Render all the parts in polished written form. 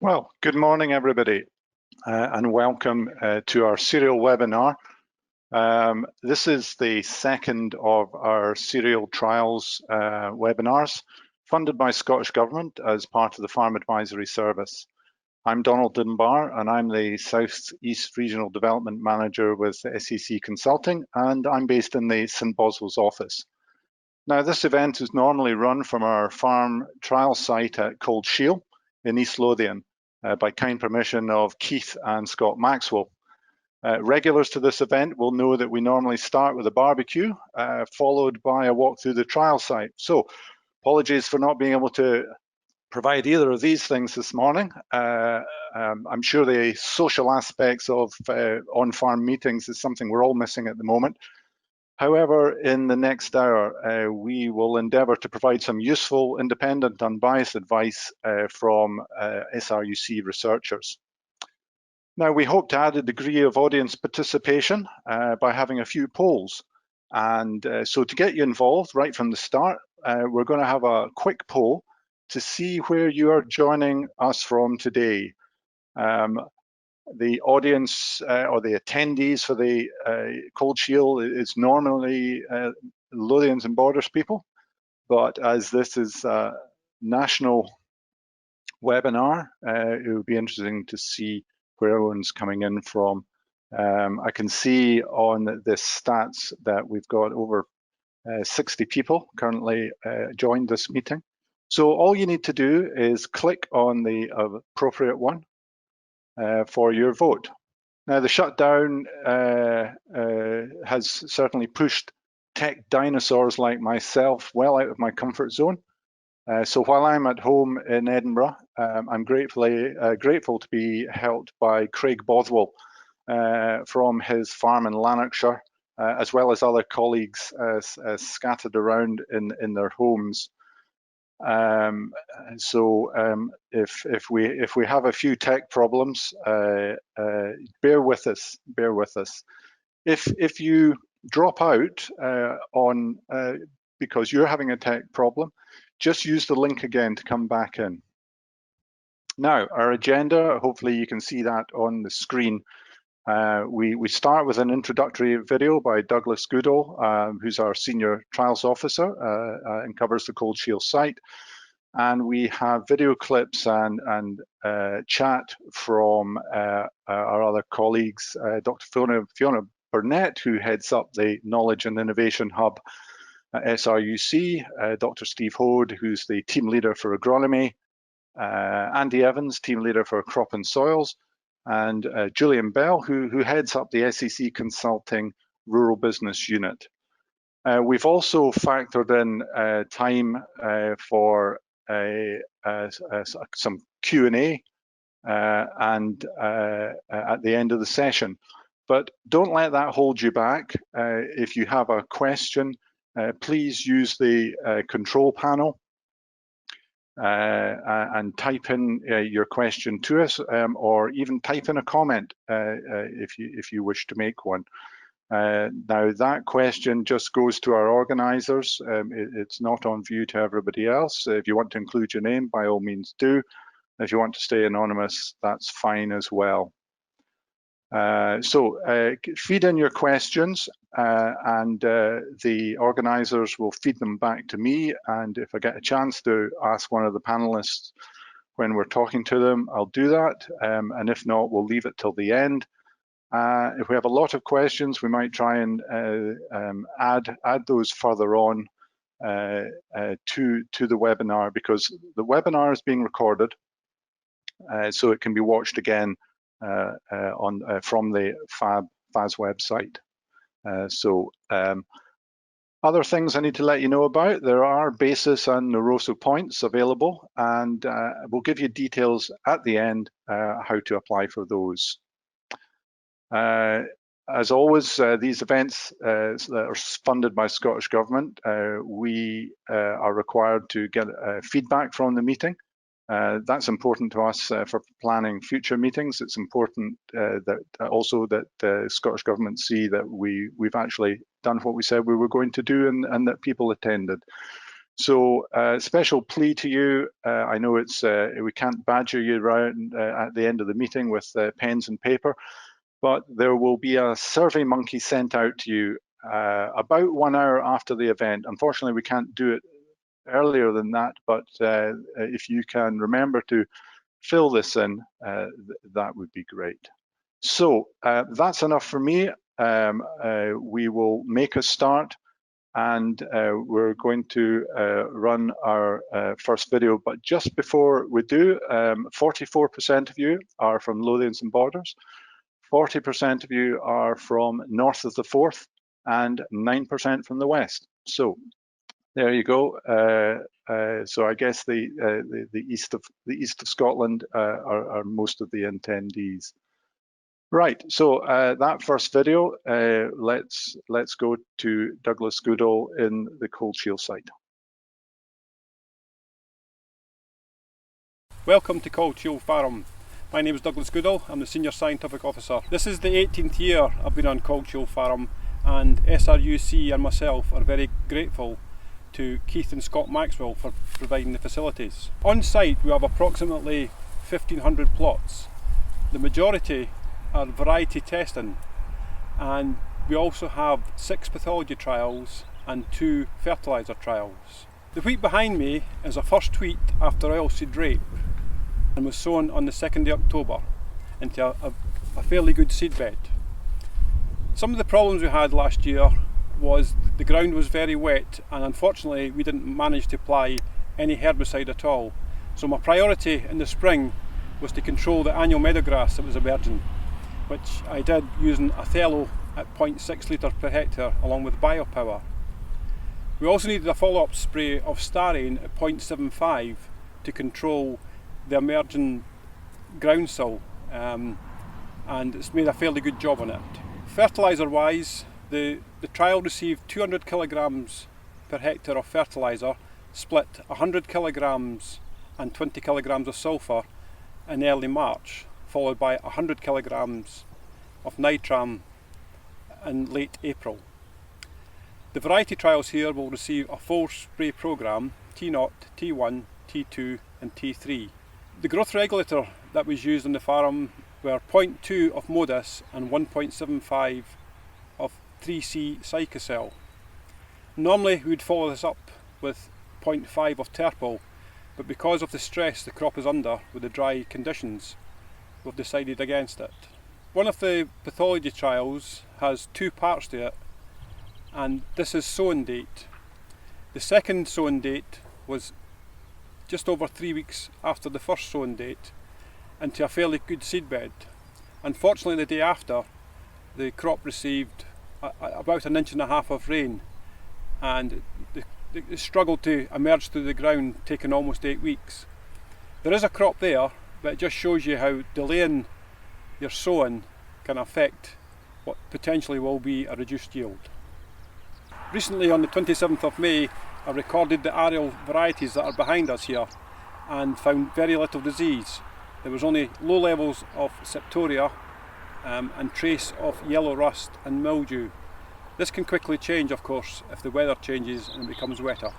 Well, good morning, everybody, and welcome to our serial webinar. This is the second of our serial trials webinars funded by Scottish Government as part of the Farm Advisory Service. I'm Donald Dunbar, and I'm the South East Regional Development Manager with SEC Consulting, and I'm based in the St Boswell's office. Now, this event is normally run from our farm trial site at Cauldshiel in East Lothian, by kind permission of Keith and Scott Maxwell. Regulars to this event will know that we normally start with a barbecue, followed by a walk through the trial site. So apologies for not being able to provide either of these things this morning. I'm sure the social aspects of on-farm meetings is something we're all missing at the moment. However, in the next hour, we will endeavour to provide some useful, independent, unbiased advice from SRUC researchers. Now, we hope to add a degree of audience participation by having a few polls. And so to get you involved right from the start, we're going to have a quick poll to see where you are joining us from today. The audience or the attendees for the Cauldshiel is normally Lothians and Borders people, but as this is a national webinar, it would be interesting to see where everyone's coming in from. I can see on the stats that we've got over 60 people currently joined this meeting. So all you need to do is click on the appropriate one for your vote. Now, the shutdown has certainly pushed tech dinosaurs like myself well out of my comfort zone. So while I'm at home in Edinburgh, I'm grateful to be helped by Craig Bothwell from his farm in Lanarkshire, as well as other colleagues scattered around in their homes. If we have a few tech problems, bear with us. If you drop out because you're having a tech problem, just use the link again to come back in. Now, our agenda, hopefully you can see that on the screen. We start with an introductory video by Douglas Goodall, who's our Senior Trials Officer and covers the Cauldshiel site. And we have video clips and chat from our other colleagues, Dr. Fiona Burnett, who heads up the Knowledge and Innovation Hub at SRUC, Dr. Steve Hoad, who's the team leader for Agronomy, Andy Evans, team leader for Crop and Soils, and Julian Bell, who heads up the SEC Consulting Rural Business Unit. We've also factored in time for some Q&A and at the end of the session. But don't let that hold you back. If you have a question, please use the control panel and type in your question to us, or even type in a comment if you wish to make one. Now that question just goes to our organisers. It's not on view to everybody else. If you want to include your name, by all means do. If you want to stay anonymous, that's fine as well. Feed in your questions and the organisers will feed them back to me, and if I get a chance to ask one of the panellists when we're talking to them, I'll do that, and if not, we'll leave it till the end. If we have a lot of questions, we might try and add those further on to the webinar, because the webinar is being recorded, so it can be watched again from the FAS website. Other things I need to let you know about: there are basis and NRoSo points available, and we'll give you details at the end how to apply for those. As always, these events that are funded by Scottish Government, we are required to get feedback from the meeting. That's important to us for planning future meetings. It's important that the Scottish Government see that we've actually done what we said we were going to do, and that people attended. So special plea to you. I know it's we can't badger you around at the end of the meeting with pens and paper, but there will be a survey monkey sent out to you about 1 hour after the event. Unfortunately, we can't do it earlier than that, but if you can remember to fill this in, that would be great. So that's enough for me. We will make a start, and we're going to run our first video. But just before we do, 44% of you are from Lothians and Borders, 40% of you are from north of the Forth, and 9% from the west. So there you go. So I guess the east of Scotland are most of the attendees. Right. So that first video, let's go to Douglas Goodall in the Cauldshiel site. Welcome to Cauldshiel Farm. My name is Douglas Goodall. I'm the Senior Scientific Officer. This is the 18th year I've been on Cauldshiel Farm, and SRUC and myself are very grateful to Keith and Scott Maxwell for providing the facilities. On site we have approximately 1,500 plots. The majority are variety testing, and we also have 6 pathology trials and 2 fertiliser trials. The wheat behind me is a first wheat after oilseed rape and was sown on the 2nd of October into a fairly good seed bed. Some of the problems we had last year was the ground was very wet, and unfortunately we didn't manage to apply any herbicide at all. So my priority in the spring was to control the annual meadowgrass that was emerging, which I did using Othello at 0.6 litre per hectare along with biopower. We also needed a follow-up spray of Starine at 0.75 to control the emerging groundsel, and it's made a fairly good job on it. Fertiliser wise, the trial received 200 kilograms per hectare of fertiliser, split 100 kilograms and 20 kilograms of sulphur in early March, followed by 100 kilograms of nitram in late April. The variety trials here will receive a 4-spray programme, T0, T1, T2 and T3. The growth regulator that was used on the farm were 0.2 of Modus and 1.75 of 3C Cycocel. Normally we would follow this up with 0.5 of Terpel, but because of the stress the crop is under with the dry conditions, we've decided against it. One of the pathology trials has 2 parts to it, and this is sowing date. The second sowing date was just over 3 weeks after the first sowing date into a fairly good seed bed. Unfortunately, the day after, the crop received about 1.5 inches of rain, and it struggled to emerge through the ground, taking almost 8 weeks. There is a crop there, but it just shows you how delaying your sowing can affect what potentially will be a reduced yield. Recently, on the 27th of May, I recorded the aerial varieties that are behind us here and found very little disease. There was only low levels of septoria and trace of yellow rust and mildew. This can quickly change, of course, if the weather changes and it becomes wetter.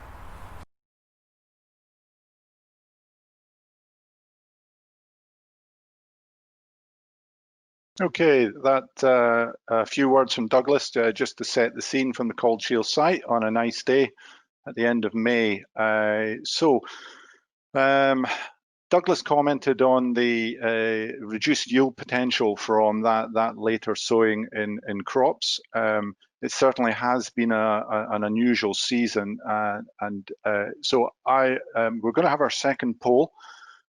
Okay, that a few words from Douglas just to set the scene from the Cauldshiel site on a nice day at the end of May. Douglas commented on the reduced yield potential from that later sowing in crops. It certainly has been an unusual season, so we're going to have our second poll.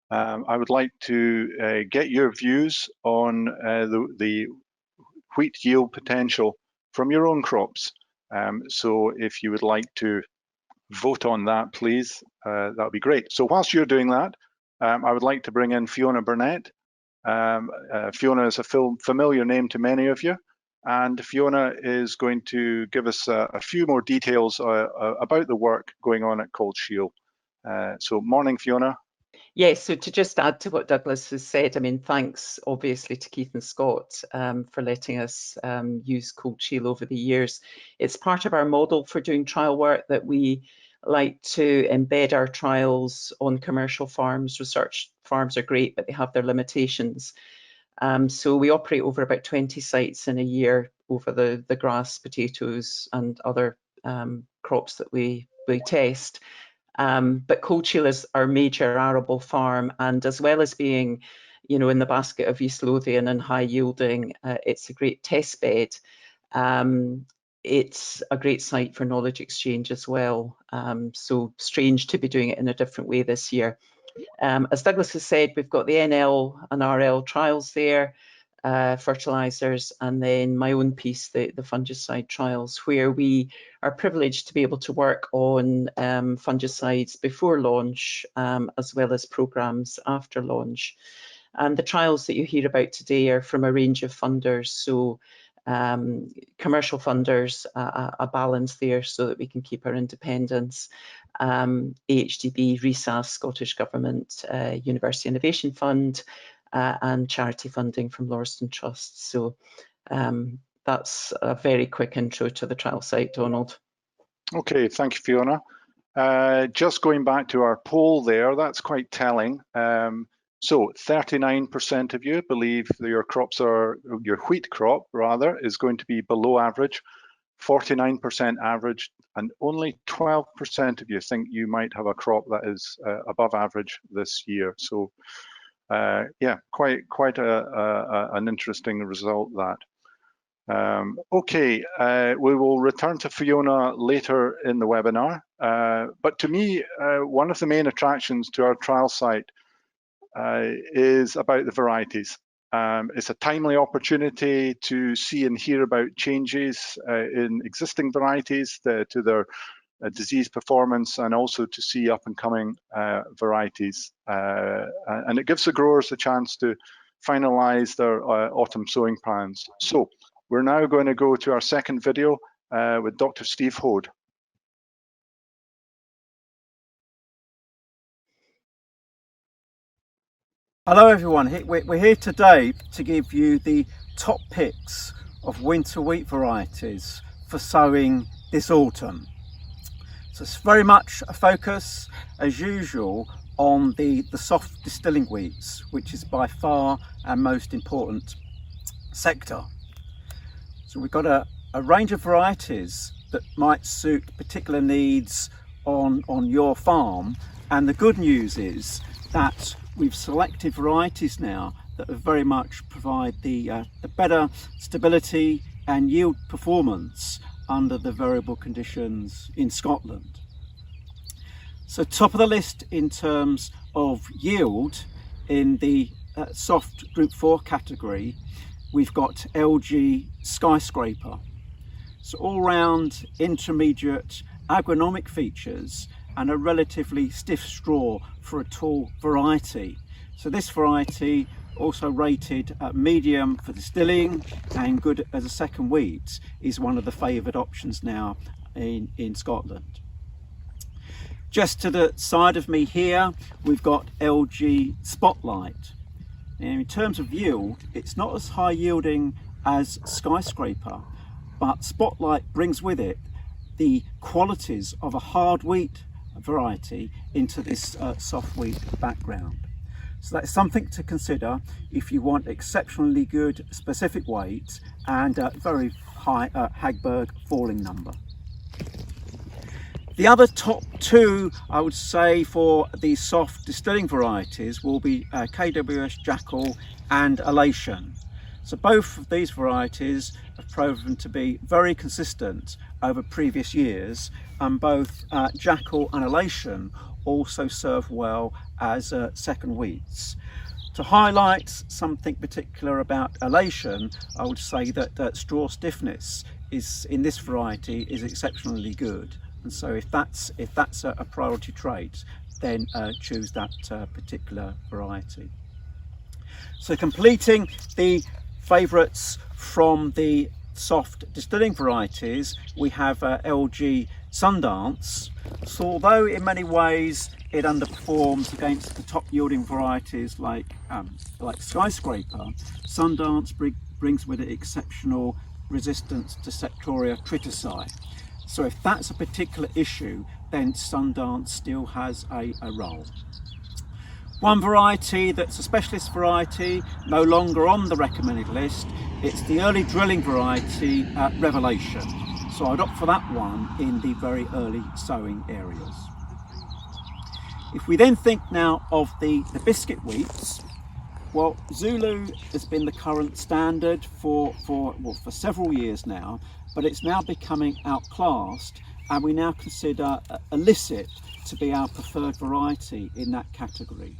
I would like to get your views on the wheat yield potential from your own crops. So if you would like to vote on that, please, that would be great. So whilst you're doing that, I would like to bring in Fiona Burnett. Fiona is a familiar name to many of you, and Fiona is going to give us a few more details about the work going on at Cauldshiel. So morning, Fiona. Yes, so to just add to what Douglas has said, I mean, thanks obviously to Keith and Scott for letting us use Cauldshiel over the years. It's part of our model for doing trial work that we like to embed our trials on commercial farms. Research farms are great, but they have their limitations. So we operate over about 20 sites in a year over the grass, potatoes and other crops that we test. But Cauldshiel is our major arable farm, and as well as being, you know, in the basket of East Lothian and high yielding, it's a great test bed. It's a great site for knowledge exchange as well. So strange to be doing it in a different way this year. As Douglas has said, we've got the NL and RL trials there, fertilisers, and then my own piece, the fungicide trials, where we are privileged to be able to work on fungicides before launch, as well as programmes after launch. And the trials that you hear about today are from a range of funders, so commercial funders, a balance there so that we can keep our independence. AHDB, RESAS, Scottish Government, University Innovation Fund, and charity funding from Lauriston Trust. So that's a very quick intro to the trial site, Donald. Okay, thank you, Fiona. Just going back to our poll there, that's quite telling. So 39% of you believe that your wheat crop rather, is going to be below average, 49% average, and only 12% of you think you might have a crop that is above average this year. So yeah, quite an interesting result that. Okay, we will return to Fiona later in the webinar, but to me, one of the main attractions to our trial site is about the varieties. It's a timely opportunity to see and hear about changes in existing varieties to their disease performance, and also to see up and coming varieties. And it gives the growers a chance to finalize their autumn sowing plans. So we're now going to go to our second video with Dr. Steve Hoad. Hello everyone, we're here today to give you the top picks of winter wheat varieties for sowing this autumn. So it's very much a focus, as usual, on the soft distilling wheats, which is by far our most important sector. So we've got a range of varieties that might suit particular needs on your farm, and the good news is that we've selected varieties now that very much provide the better stability and yield performance under the variable conditions in Scotland. So top of the list in terms of yield in the soft group 4 category, we've got LG Skyscraper. So all round intermediate agronomic features and a relatively stiff straw for a tall variety. So this variety also rated medium for distilling and good as a second wheat is one of the favoured options now in Scotland. Just to the side of me here, we've got LG Spotlight. And in terms of yield, it's not as high yielding as Skyscraper, but Spotlight brings with it the qualities of a hard wheat variety into this soft wheat background. So that's something to consider if you want exceptionally good specific weight and very high Hagberg falling number. The other top two, I would say, for the soft distilling varieties will be KWS Jackal and Elation. So both of these varieties have proven to be very consistent over previous years, and both Jackal and Elation also serve well as second wheats. To highlight something particular about Elation, I would say that straw stiffness is in this variety is exceptionally good, and so if that's a priority trait, then choose that particular variety. So completing the favourites from the soft distilling varieties, we have LG Sundance. So although in many ways it underperforms against the top yielding varieties like Skyscraper, Sundance brings with it exceptional resistance to Sectoria tritici. So if that's a particular issue, then Sundance still has a role. One variety that's a specialist variety, no longer on the recommended list, it's the early drilling variety Revelation. So I'd opt for that one in the very early sowing areas. If we then think now of the biscuit wheats, well, Zulu has been the current standard for several years now, but it's now becoming outclassed, and we now consider Illicit to be our preferred variety in that category.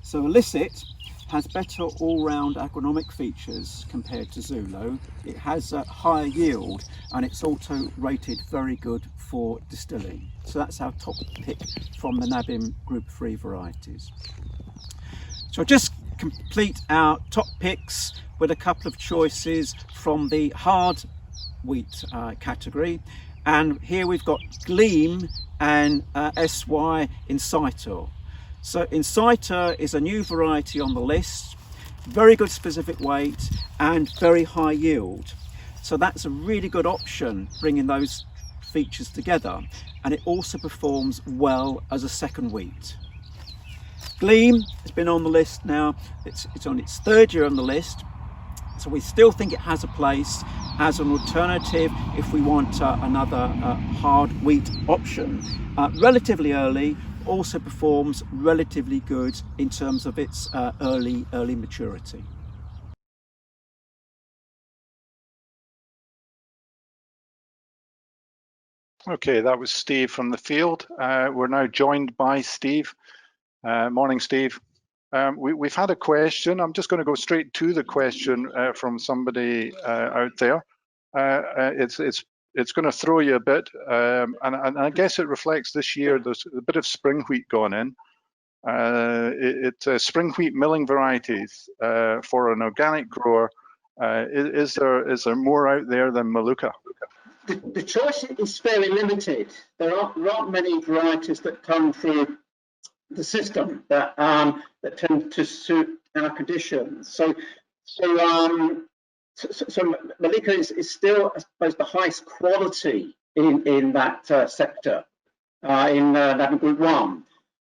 So Illicit has better all-round agronomic features compared to Zulu. It has a higher yield, and it's also rated very good for distilling. So that's our top pick from the NABIM Group 3 varieties. So just complete our top picks with a couple of choices from the hard wheat category, and here we've got Gleam and SY Insitor. So Insitor is a new variety on the list, very good specific weight and very high yield. So that's a really good option, bringing those features together, and it also performs well as a second wheat. Gleam has been on the list now, it's on its third year on the list, so we still think it has a place as an alternative if we want another hard wheat option. Relatively early, also performs relatively good in terms of its early maturity. Okay, that was Steve from the field. We're now joined by Steve. Morning, Steve. We've had a question. I'm just going to go straight to the question from somebody out there. It's going to throw you a bit, and I guess it reflects this year. There's a bit of spring wheat gone in. It's spring wheat milling varieties for an organic grower. Is there more out there than Maluka? The choice is fairly limited. There aren't many varieties that come through the system that tend to suit our conditions. So Maluka is still, I suppose, the highest quality in that sector in NABIM Group 1.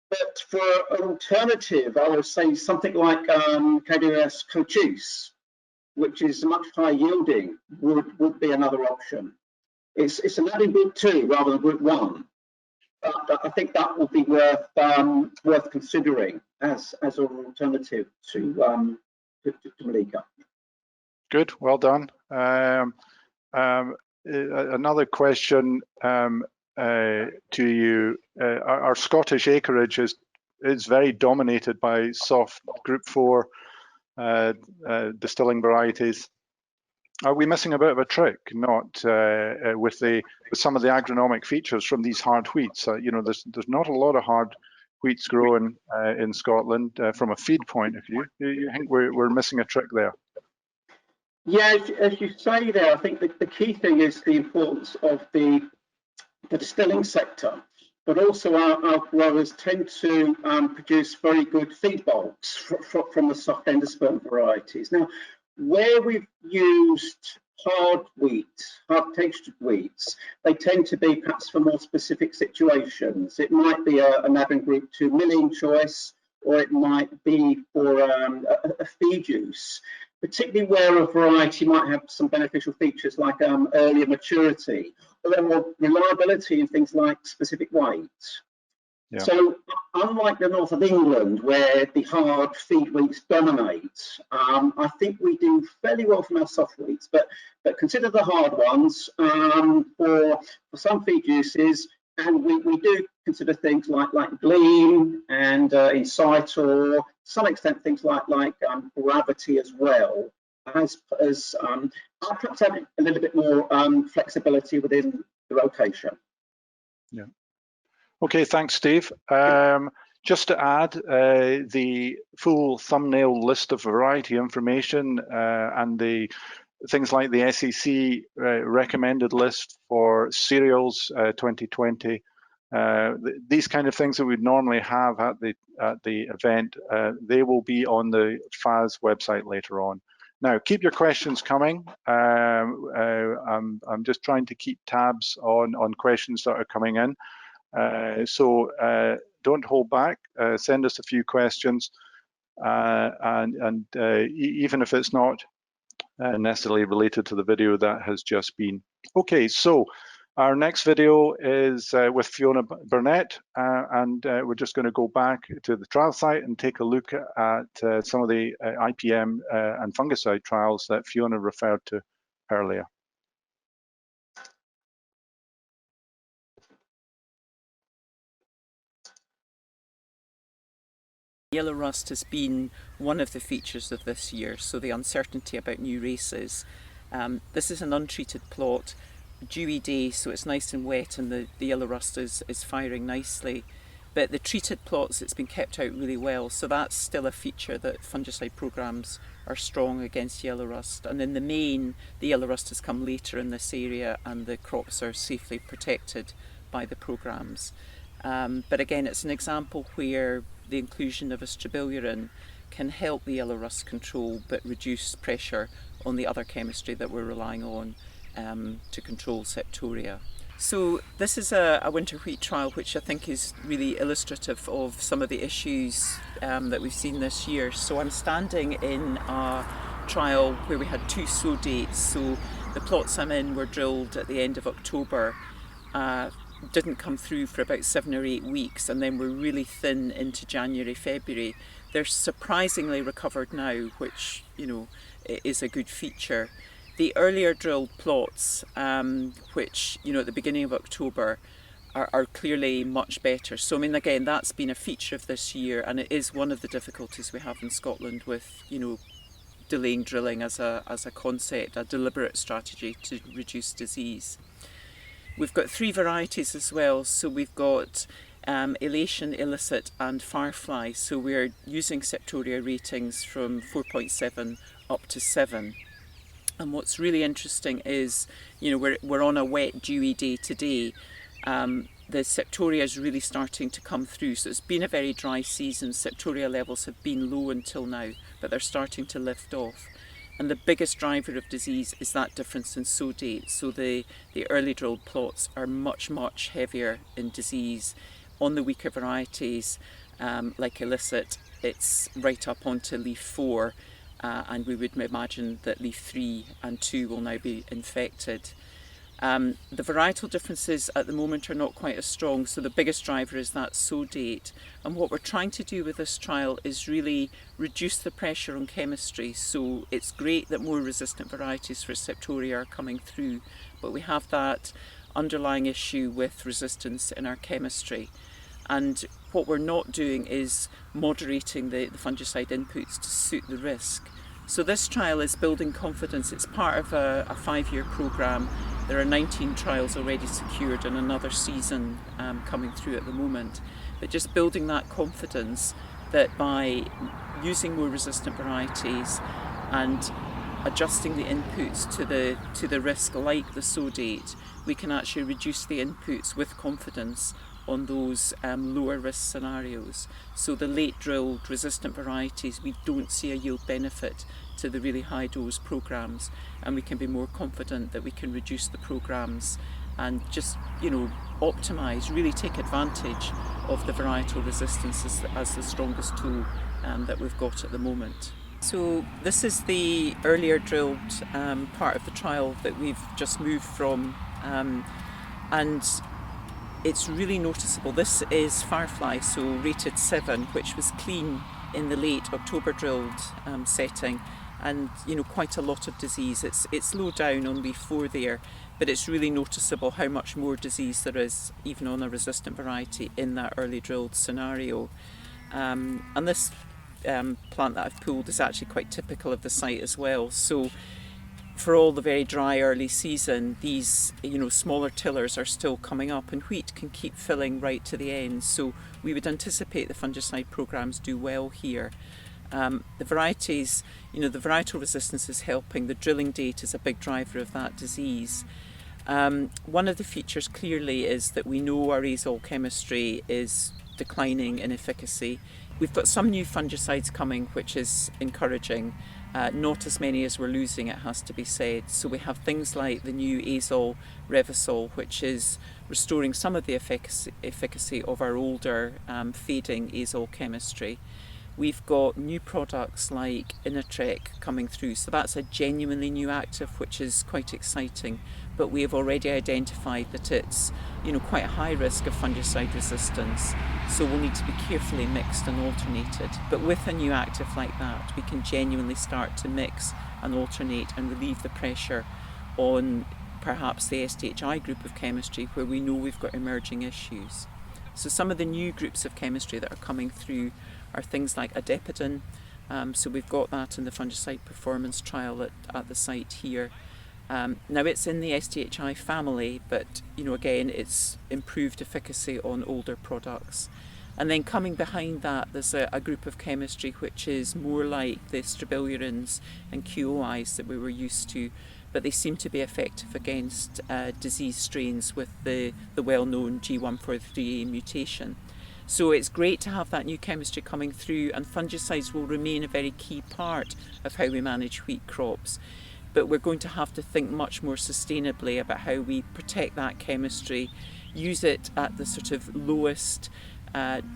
But for an alternative, I would say something like KWS Jackal, which is much higher yielding, would be another option. It's a NABIM Group 2 rather than Group 1. But I think that would be worth considering as an alternative to Maluka. Good, well done. Another question to you. Our Scottish acreage is very dominated by soft Group 4 distilling varieties. Are we missing a bit of a trick? Not with some of the agronomic features from these hard wheats. There's not a lot of hard wheats growing in Scotland from a feed point of view. Do you think we're missing a trick there? Yeah, as you say there, I think the key thing is the importance of the distilling sector, but also our growers tend to produce very good feed bulks from the soft endosperm varieties. Now, where we've used hard textured wheats, they tend to be perhaps for more specific situations. It might be a NABIM Group 2 milling choice, or it might be for a feed use, particularly where a variety might have some beneficial features like earlier maturity or reliability in things like specific weight. Yeah. So unlike the north of England, where the hard feed wheats dominate, I think we do fairly well from our soft wheats, but consider the hard ones for some feed uses, and we do consider things like Gleam and Insitor, to some extent things like Gravity as well, as perhaps having a little bit more flexibility within the rotation. Yeah. Okay, thanks, Steve. Just to add, the full thumbnail list of variety information and the things like the SEC recommended list for cereals 2020, these kind of things that we'd normally have at the event, they will be on the FAS website later on. Now, keep your questions coming. I'm just trying to keep tabs on questions that are coming in. So don't hold back. Send us a few questions, and even if it's not necessarily related to the video that has just been. Okay, so our next video is with Fiona Burnett, and we're just going to go back to the trial site and take a look at some of the IPM and fungicide trials that Fiona referred to earlier. Yellow rust has been one of the features of this year, so the uncertainty about new races. This is an untreated plot, dewy day, so it's nice and wet, and the yellow rust is firing nicely. But the treated plots, it's been kept out really well, so that's still a feature that fungicide programmes are strong against yellow rust. And in the main, the yellow rust has come later in this area and the crops are safely protected by the programmes. But again, it's an example where the inclusion of a strobilurin can help the yellow rust control but reduce pressure on the other chemistry that we're relying on to control septoria. So this is a winter wheat trial which I think is really illustrative of some of the issues that we've seen this year. So I'm standing in a trial where we had 2 sow dates. So the plots I'm in were drilled at the end of October, didn't come through for about 7 or 8 weeks, and then were really thin into January, February. They're surprisingly recovered now, which, you know, is a good feature. The earlier drilled plots, which, you know, at the beginning of October, are clearly much better. So, I mean, again, that's been a feature of this year, and it is one of the difficulties we have in Scotland with, you know, delaying drilling as a concept, a deliberate strategy to reduce disease. We've got 3 varieties as well, so we've got Elation, Illicit and Firefly, so we're using septoria ratings from 4.7 up to 7. And what's really interesting is, you know, we're on a wet, dewy day today. The septoria is really starting to come through, so it's been a very dry season. Septoria levels have been low until now, but they're starting to lift off. And the biggest driver of disease is that difference in sow date. So the early drilled plots are much, much heavier in disease. On the weaker varieties, like Illicit, it's right up onto leaf 4, and we would imagine that leaf 3 and 2 will now be infected. The varietal differences at the moment are not quite as strong, so the biggest driver is that sow date. And what we're trying to do with this trial is really reduce the pressure on chemistry. So it's great that more resistant varieties for septoria are coming through, but we have that underlying issue with resistance in our chemistry. And what we're not doing is moderating the fungicide inputs to suit the risk. So this trial is building confidence. It's part of a 5-year programme. There are 19 trials already secured and another season coming through at the moment. But just building that confidence that by using more resistant varieties and adjusting the inputs to the risk, like the sow date, we can actually reduce the inputs with confidence on those lower risk scenarios. So the late drilled resistant varieties, we don't see a yield benefit to the really high dose programmes, and we can be more confident that we can reduce the programmes and just, you know, optimise, really take advantage of the varietal resistance as the strongest tool that we've got at the moment. So this is the earlier drilled part of the trial that we've just moved from, and it's really noticeable. This is Firefly, so rated 7, which was clean in the late October drilled setting, and, you know, quite a lot of disease. It's low down on leaf 4 there, but it's really noticeable how much more disease there is even on a resistant variety in that early drilled scenario. And this plant that I've pulled is actually quite typical of the site as well. So for all the very dry early season, these, you know, smaller tillers are still coming up, and wheat can keep filling right to the end. So we would anticipate the fungicide programmes do well here. The varieties, you know, the varietal resistance is helping. The drilling date is a big driver of that disease. One of the features clearly is that we know our azole chemistry is declining in efficacy. We've got some new fungicides coming, which is encouraging. not as many as we're losing, it has to be said. So we have things like the new azole revasol, which is restoring some of the efficacy of our older fading azole chemistry. We've got new products like Innitrek coming through, so that's a genuinely new active, which is quite exciting. But we have already identified that it's, quite a high risk of fungicide resistance, so we'll need to be carefully mixed and alternated. But with a new active like that, we can genuinely start to mix and alternate and relieve the pressure on perhaps the SDHI group of chemistry where we know we've got emerging issues. So some of the new groups of chemistry that are coming through are things like adepidin. So we've got that in the fungicide performance trial at the site here. Now it's in the SDHI family, but again, it's improved efficacy on older products. And then coming behind that, there's a group of chemistry which is more like the strobilurins and QOIs that we were used to, but they seem to be effective against disease strains with the well-known G143A mutation. So it's great to have that new chemistry coming through, and fungicides will remain a very key part of how we manage wheat crops. But we're going to have to think much more sustainably about how we protect that chemistry, use it at the sort of lowest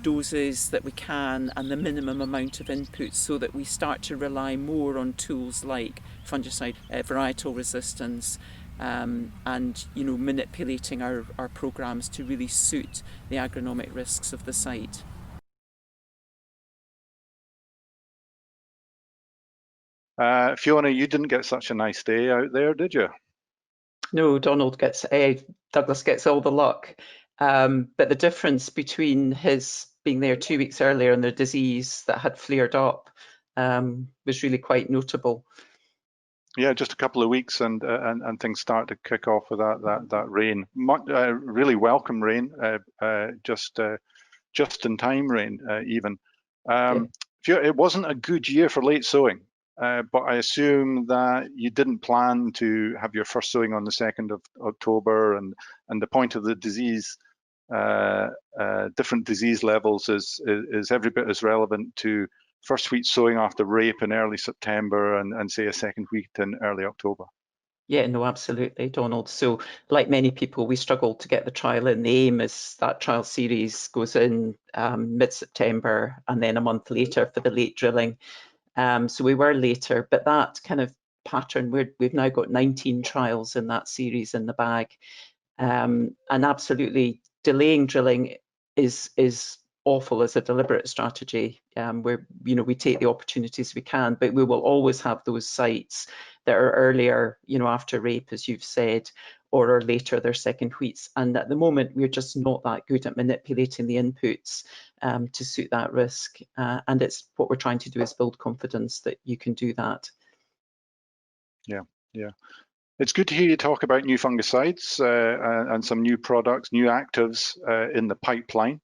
doses that we can and the minimum amount of inputs, so that we start to rely more on tools like fungicide varietal resistance and manipulating our programmes to really suit the agronomic risks of the site. Fiona, you didn't get such a nice day out there, did you? No, Douglas gets all the luck. But the difference between his being there 2 weeks earlier and the disease that had flared up was really quite notable. Yeah, just a couple of weeks and things start to kick off with that rain. Really welcome rain, just in time rain even. It wasn't a good year for late sowing, but I assume that you didn't plan to have your first sowing on the 2nd of October, and the point of the disease, different disease levels is every bit as relevant to first wheat sowing after rape in early September and say a second wheat in early October. Yeah, no, absolutely, Donald. So like many people, we struggled to get the trial in. The aim is that trial series goes in mid-September and then a month later for the late drilling. So we were later, but that kind of pattern, we've now got 19 trials in that series in the bag. And absolutely delaying drilling is awful as a deliberate strategy, where we take the opportunities we can, but we will always have those sites that are earlier, after rape, as you've said, or are later their second wheats. And at the moment, we're just not that good at manipulating the inputs to suit that risk. And it's what we're trying to do is build confidence that you can do that. Yeah. It's good to hear you talk about new fungicides and some new products, new actives in the pipeline.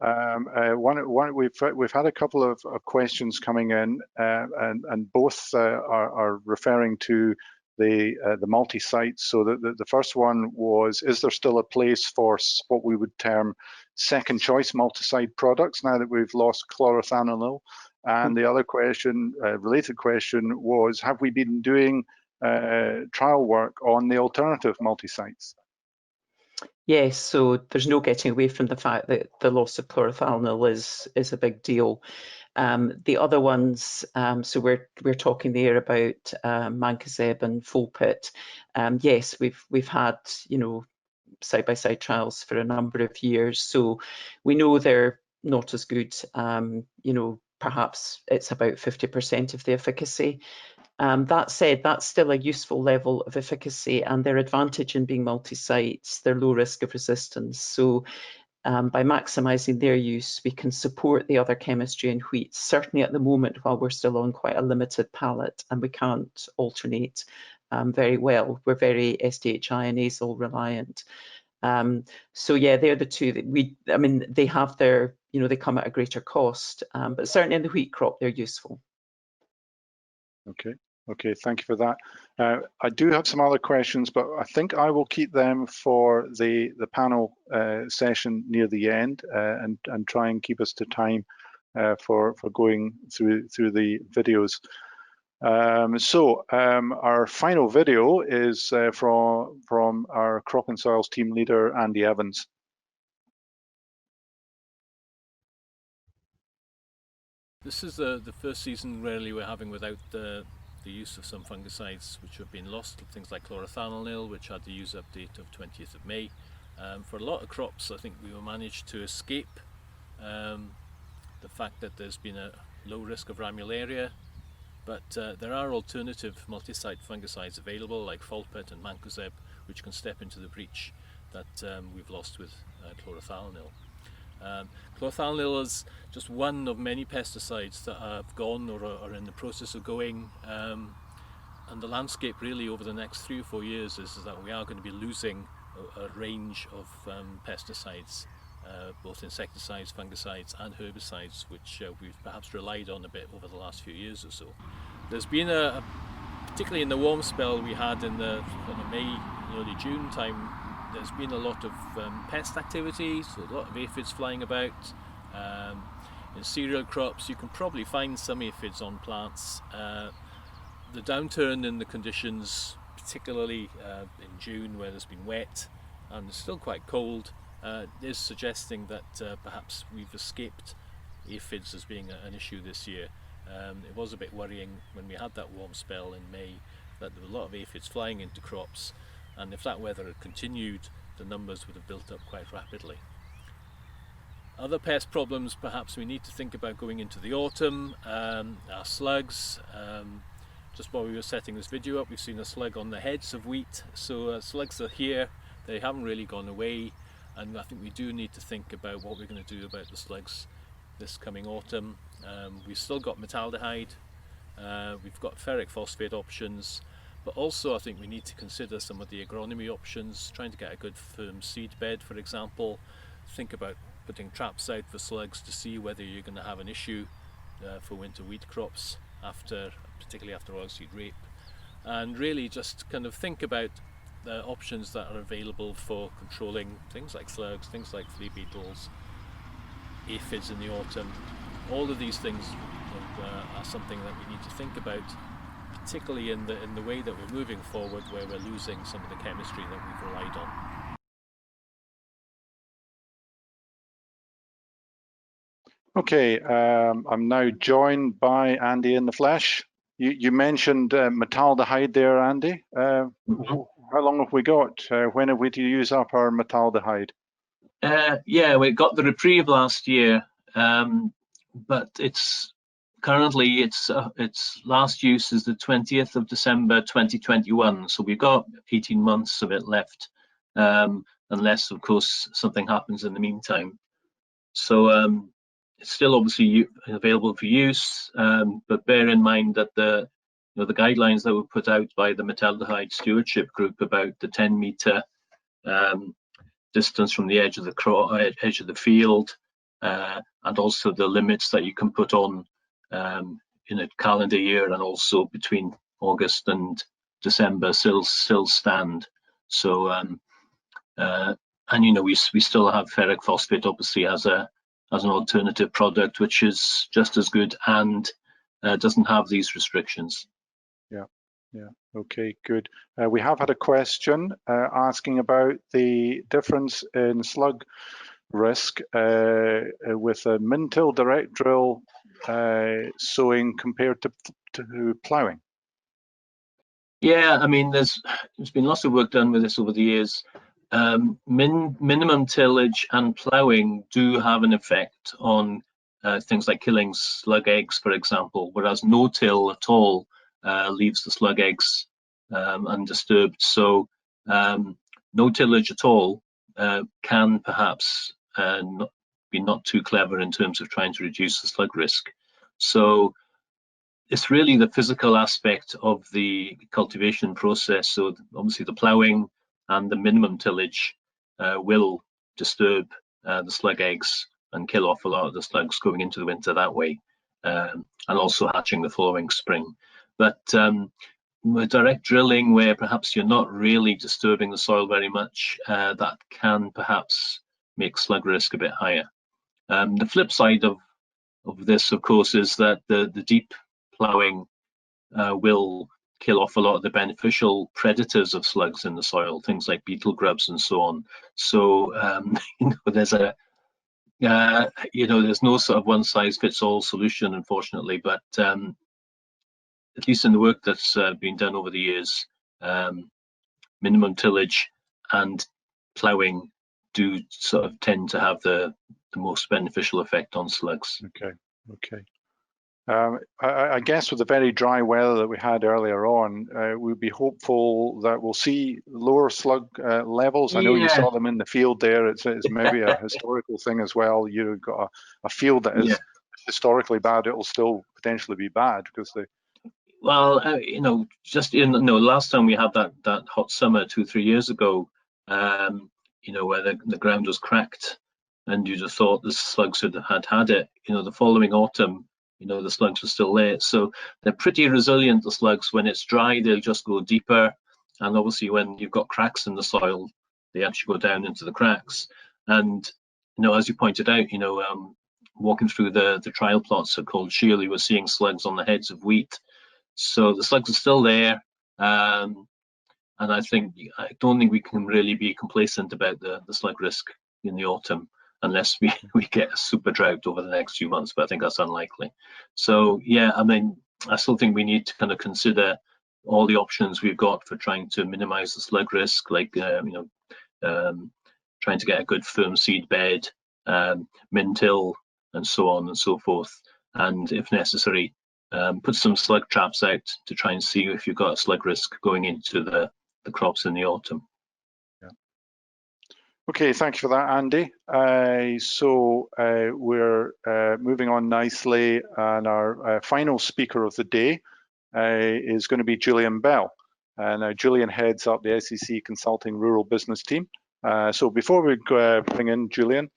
We've had a couple of questions coming in, and both are referring to the multi-sites. So the first one was, is there still a place for what we would term second choice multi-site products now that we've lost chlorothalonil? And the other question, related question, was, have we been doing trial work on the alternative multi-sites? Yes, so there's no getting away from the fact that the loss of chlorothalonil is a big deal. The other ones, so we're talking there about mancozeb and fulpit. Yes, we've had side-by-side trials for a number of years, so we know they're not as good. Perhaps it's about 50% of the efficacy. That said, that's still a useful level of efficacy, and their advantage in being multi-sites, their low risk of resistance. So by maximising their use, we can support the other chemistry in wheat, certainly at the moment while we're still on quite a limited palette and we can't alternate very well. We're very SDHI and azole reliant. So yeah, they're the two that they have their, they come at a greater cost, but certainly in the wheat crop, they're useful. Okay, thank you for that. I do have some other questions, but I think I will keep them for the panel session near the end, and try and keep us to time for going through the videos. Our final video is from our crop and soils team leader, Andy Evans. This is the first season really we're having without the use of some fungicides which have been lost, things like Chlorothalonil, which had the use update of 20th of May. For a lot of crops, I think we managed to escape the fact that there's been a low risk of ramularia, but there are alternative multi-site fungicides available like Folpet and Mancozeb, which can step into the breach that we've lost with Chlorothalonil. Chlorothalonil is just one of many pesticides that have gone or are in the process of going, and the landscape really over the next 3 or 4 years is that we are going to be losing a range of pesticides, both insecticides, fungicides and herbicides, which we've perhaps relied on a bit over the last few years or so. There's been particularly in the warm spell we had in the May, early June time, there's been a lot of pest activity, so a lot of aphids flying about. In cereal crops you can probably find some aphids on plants. The downturn in the conditions, particularly in June where there's been wet and it's still quite cold, is suggesting that perhaps we've escaped aphids as being an issue this year. It was a bit worrying when we had that warm spell in May that there were a lot of aphids flying into crops, and if that weather had continued, the numbers would have built up quite rapidly. Other pest problems perhaps we need to think about going into the autumn are slugs. Just while we were setting this video up, we've seen a slug on the heads of wheat, so slugs are here, they haven't really gone away, and I think we do need to think about what we're going to do about the slugs this coming autumn. We've still got metaldehyde, we've got ferric phosphate options, but also I think we need to consider some of the agronomy options, trying to get a good firm seed bed, for example. Think about putting traps out for slugs to see whether you're going to have an issue for winter wheat crops, particularly after oilseed rape, and really just kind of think about the options that are available for controlling things like slugs, things like flea beetles, aphids in the autumn. All of these things are something that we need to think about, particularly in the way that we're moving forward, where we're losing some of the chemistry that we've relied on. Okay, I'm now joined by Andy in the flesh. You mentioned metaldehyde there, Andy. How long have we got? When have we to use up our metaldehyde? Yeah, we got the reprieve last year, but currently its last use is the 20th of December 2021, so we've got 18 months of it left, unless of course something happens in the meantime. So it's still obviously available for use, but bear in mind that the guidelines that were put out by the Metaldehyde Stewardship Group about the 10-meter distance from the edge of the field, and also the limits that you can put on in a calendar year, and also between August and December still stand. So and we still have ferric phosphate obviously as an alternative product, which is just as good and doesn't have these restrictions. Yeah, okay, good. We have had a question asking about the difference in slug risk with a min-till direct drill sowing compared to ploughing. Yeah, I mean, there's been lots of work done with this over the years. Minimum tillage and ploughing do have an effect on things like killing slug eggs, for example, whereas no till at all leaves the slug eggs undisturbed. So no tillage at all can perhaps be not too clever in terms of trying to reduce the slug risk. So it's really the physical aspect of the cultivation process. So obviously the ploughing and the minimum tillage will disturb the slug eggs and kill off a lot of the slugs going into the winter that way, and also hatching the following spring. But with direct drilling, where perhaps you're not really disturbing the soil very much, that can perhaps make slug risk a bit higher. The flip side of this, of course, is that the deep ploughing will kill off a lot of the beneficial predators of slugs in the soil, things like beetle grubs and so on. So there's a there's no sort of one size fits all solution, unfortunately, but at least in the work that's been done over the years, minimum tillage and ploughing do sort of tend to have the most beneficial effect on slugs. Okay. I guess with the very dry weather that we had earlier on, we'd be hopeful that we'll see lower slug levels. I know you saw them in the field there. It's maybe a historical thing as well. You've got a field that is historically bad. It'll still potentially be bad because they. Well, just last time we had that hot summer 2-3 years ago, where the ground was cracked, and you'd have thought the slugs had it. The following autumn, the slugs were still there. So they're pretty resilient, the slugs. When it's dry, they'll just go deeper. And obviously when you've got cracks in the soil, they actually go down into the cracks. And, as you pointed out, walking through the trial plots at Cauldshiel, you were seeing slugs on the heads of wheat. So the slugs are still there. And I don't think we can really be complacent about the slug risk in the autumn, unless we get a super drought over the next few months, but I think that's unlikely. So yeah, I still think we need to kind of consider all the options we've got for trying to minimize the slug risk, like trying to get a good firm seed bed, min-till, and so on and so forth. And if necessary, put some slug traps out to try and see if you've got a slug risk going into the crops in the autumn. Okay, thank you for that, Andy. So we're moving on nicely, and our final speaker of the day is going to be Julian Bell. And Julian heads up the SEC Consulting Rural Business Team. So before we bring in Julian,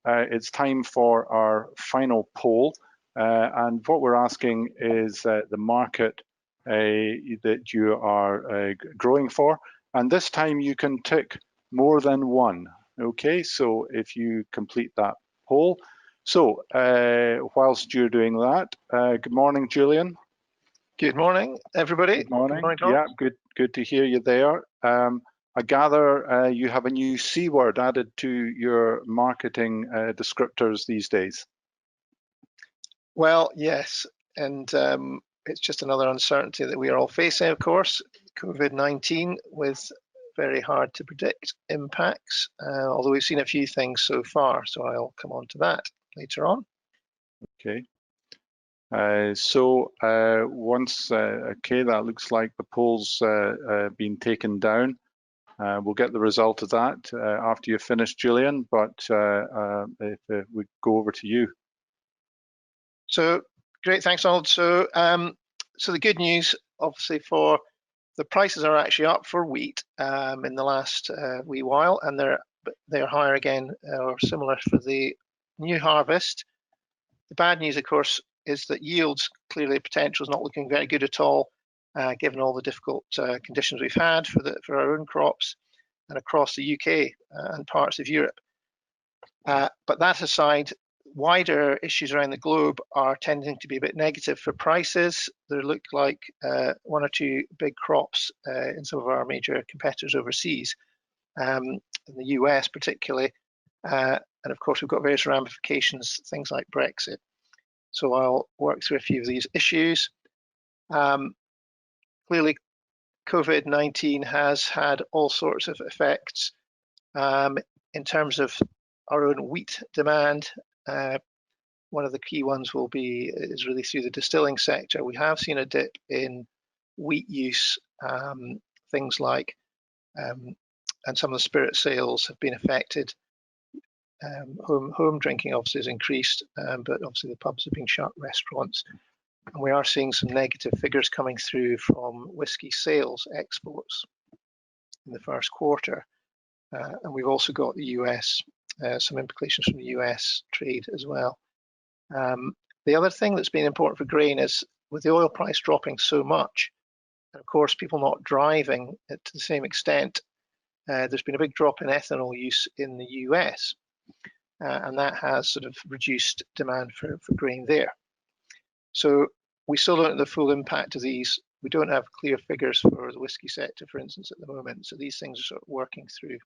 it's time for our final poll. And what we're asking is the market that you are growing for. And this time you can tick more than one. Okay, so if you complete that poll. So whilst you're doing that, good morning, Julian. Good morning, everybody. Good morning. Good morning, Tom. Yeah, good to hear you there. I gather you have a new C word added to your marketing descriptors these days. Well, yes, and it's just another uncertainty that we are all facing, of course, COVID-19, with very hard to predict impacts, although we've seen a few things so far, so I'll come on to that later on. Okay. So once, okay, that looks like the poll's been taken down. We'll get the result of that after you've finished, Julian, but if we go over to you. So great, thanks, Donald. So, so the good news, obviously, for the prices are actually up for wheat in the last wee while, and they're higher again or similar for the new harvest. The bad news, of course, is that yields, clearly potential is not looking very good at all, given all the difficult conditions we've had for our own crops and across the UK and parts of Europe. But that aside, wider issues around the globe are tending to be a bit negative for prices. There look like one or two big crops in some of our major competitors overseas, in the US particularly, and of course we've got various ramifications, things like Brexit. So I'll work through a few of these issues. Clearly, COVID-19 has had all sorts of effects in terms of our own wheat demand. One of the key ones is really through the distilling sector. We have seen a dip in wheat use, things like, and some of the spirit sales have been affected. Home drinking obviously has increased, but obviously the pubs have been shut, restaurants. And we are seeing some negative figures coming through from whisky sales exports in the first quarter. And we've also got the US, some implications from the US trade as well. The other thing that's been important for grain is with the oil price dropping so much, and of course people not driving to the same extent, there's been a big drop in ethanol use in the US, and that has sort of reduced demand for grain there. So we still don't know the full impact of these we don't have clear figures for the whisky sector, for instance, at the moment. So these things are sort of working through.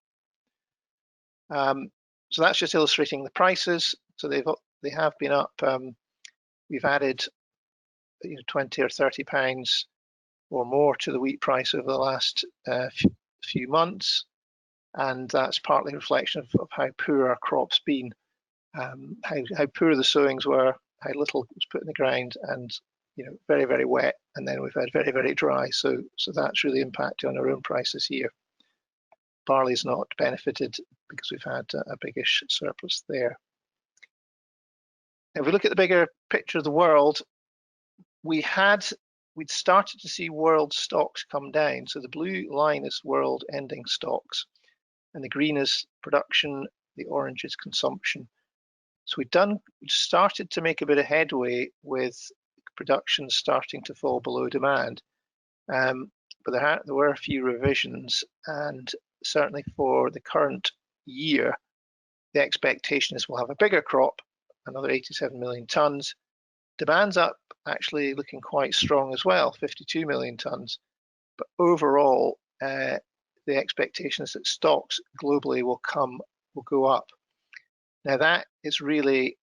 So that's just illustrating the prices. So they have been up. We've added 20 or 30 pounds or more to the wheat price over the last few months, and that's partly a reflection of how poor our crop's been, how poor the sowings were, how little was put in the ground, and very, very wet, and then we've had very, very dry. So that's really impacted on our own prices here. Barley's not benefited because we've had a biggish surplus there. If we look at the bigger picture of the world, we'd started to see world stocks come down. So the blue line is world ending stocks, and the green is production, the orange is consumption. So we started to make a bit of headway with production starting to fall below demand, but there were a few revisions, and certainly for the current year, the expectation is we'll have a bigger crop, another 87 million tonnes. Demand's up, actually looking quite strong as well, 52 million tonnes. But overall, the expectation is that stocks globally will go up. Now that is really